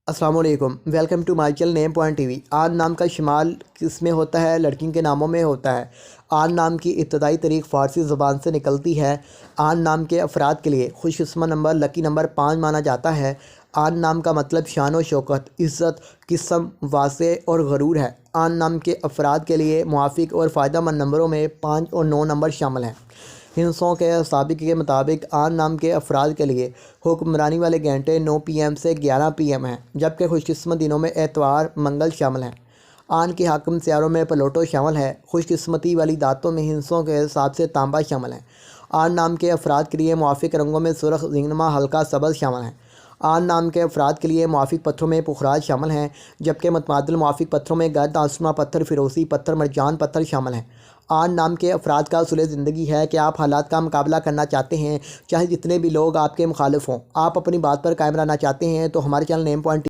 السلام علیکم، welcome to my channel name point T V. آن نام کا شمال کس میں ہوتا ہے؟ لڑکیوں کے ناموں میں ہوتا ہے۔ آن نام کی ابتدائی تاریخ فارسی زبان سے نکلتی ہے۔ آن نام کے افراد کے لیے خوش قسمت نمبر لکی نمبر 5 مانا جاتا ہے۔ آن نام کا مطلب شان و شوکت، عزت، قسم، واسع اور غرور ہے۔ آن نام کے افراد کے لیے موافق اور فائدہ مند نمبروں میں 5 اور 9 نمبر شامل ہیں۔ ہندسوں کے سابق کے مطابق آن نام کے افراد کے لیے حکمرانی والے گھنٹے 9 PM سے 11 PM ہیں، جبکہ خوش قسمت دنوں میں اتوار، منگل شامل ہیں۔ آن کے حاکم سیاروں میں پلوٹو شامل ہے۔ خوش قسمتی والی دھاتوں میں ہندسوں کے حساب سے تانبا شامل ہے۔ آن نام کے افراد کے لیے موافق رنگوں میں سرخ، زینگنما، ہلکا سبز شامل ہیں۔ آن نام کے افراد کے لیے موافق پتھروں میں پخراج شامل ہیں، جبکہ متبادل موافق پتھروں میں گرد، آسما پتھر، فیروزی پتھر، مرجان پتھر شامل ہیں۔ آن نام کے افراد کا اصول زندگی ہے کہ آپ حالات کا مقابلہ کرنا چاہتے ہیں، چاہے جتنے بھی لوگ آپ کے مخالف ہوں۔ آپ اپنی بات پر قائم رہنا چاہتے ہیں تو ہمارے چینل نیم پوائنٹ